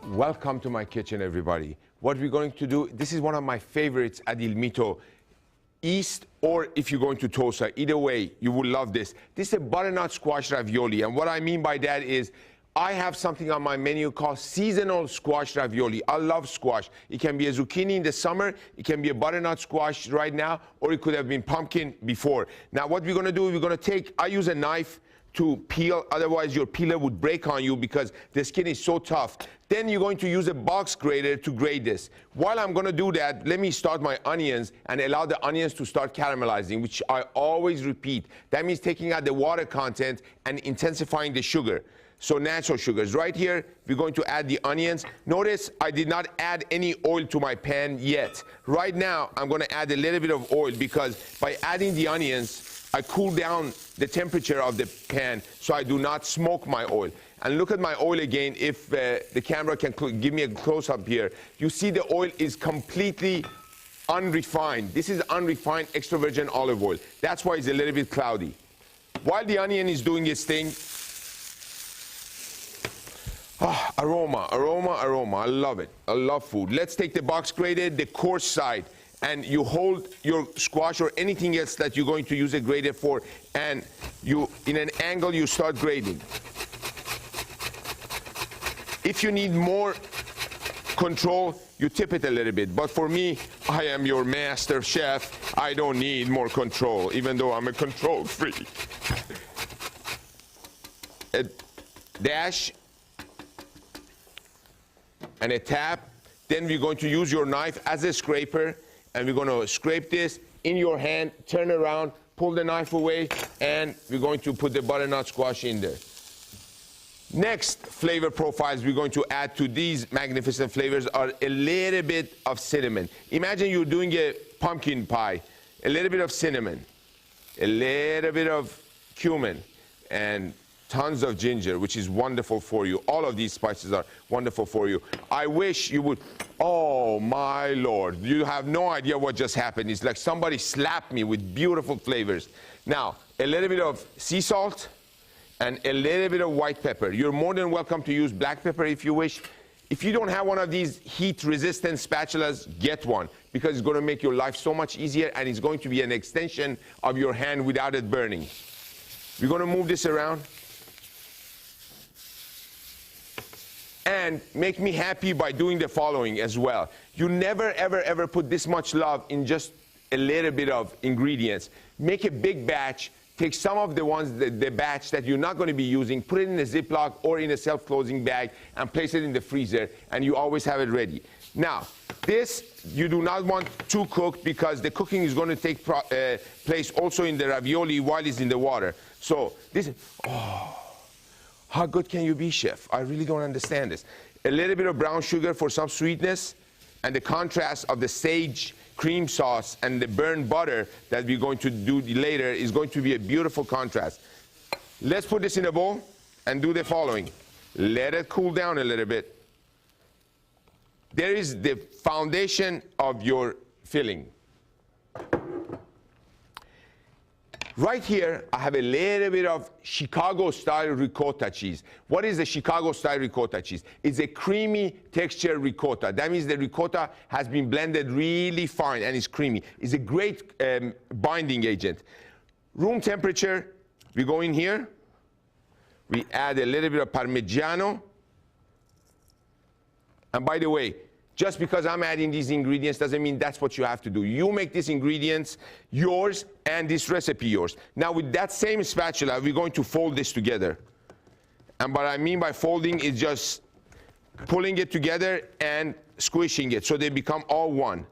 Welcome to my kitchen, everybody. What we're going to do, this is one of my favorites at Il Mito. East, or if you're going to Tosa, either way, you will love this. This is a butternut squash ravioli, and what I mean by that is I have something on my menu called seasonal squash ravioli. I love squash. It can be a zucchini in the summer, it can be a butternut squash right now, or it could have been pumpkin before. Now what we're gonna do, we're gonna take, I use a knife to peel, otherwise your peeler would break on you because the skin is so tough. Then you're going to use a box grater to grate this. While I'm gonna do that, let me start my onions and allow the onions to start caramelizing, which I always repeat. That means taking out the water content and intensifying the sugar. So natural sugars. Right here, we're going to add the onions. Notice I did not add any oil to my pan yet. Right now, I'm gonna add a little bit of oil because by adding the onions, I cool down the temperature of the pan so I do not smoke my oil. And look at my oil again, if the camera can give me a close-up here. You see the oil is completely unrefined. This is unrefined extra virgin olive oil. That's why it's a little bit cloudy. While the onion is doing its thing, aroma, aroma, aroma. I love it. I love food. Let's take the box grated, the coarse side, and you hold your squash or anything else that you're going to use a grater for, and you, in an angle, you start grating. If you need more control, you tip it a little bit. But for me, I am your master chef. I don't need more control, even though I'm a control freak. A dash and a tap. Then we're going to use your knife as a scraper, and we're going to scrape this in your hand, turn around, pull the knife away, and we're going to put the butternut squash in there. Next flavor profiles we're going to add to these magnificent flavors are a little bit of cinnamon. Imagine you're doing a pumpkin pie, a little bit of cinnamon, a little bit of cumin, and tons of ginger, which is wonderful for you. All of these spices are wonderful for you. I wish you would, oh my Lord, you have no idea what just happened. It's like somebody slapped me with beautiful flavors. Now, a little bit of sea salt and a little bit of white pepper. You're more than welcome to use black pepper if you wish. If you don't have one of these heat-resistant spatulas, get one, because it's going to make your life so much easier, and it's going to be an extension of your hand without it burning. We're going to move this around. And make me happy by doing the following as well. You never, ever, ever put this much love in just a little bit of ingredients. Make a big batch. Take some of the ones, the batch that you're not going to be using, put it in a Ziploc or in a self-closing bag, and place it in the freezer, and you always have it ready. Now, this you do not want too cooked, because the cooking is going to take place also in the ravioli while it's in the water. So this, oh. How good can you be, chef? I really don't understand this. A little bit of brown sugar for some sweetness, and the contrast of the sage cream sauce and the burnt butter that we're going to do later is going to be a beautiful contrast. Let's put this in a bowl and do the following. Let it cool down a little bit. There is the foundation of your filling. Right here, I have a little bit of Chicago-style ricotta cheese. What is the Chicago-style ricotta cheese? It's a creamy texture ricotta. That means the ricotta has been blended really fine and it's creamy. It's a great binding agent. Room temperature, we go in here. We add a little bit of Parmigiano. And by the way, just because I'm adding these ingredients doesn't mean that's what you have to do. You make these ingredients yours and this recipe yours. Now with that same spatula, we're going to fold this together. And what I mean by folding is just pulling it together and squishing it so they become all one.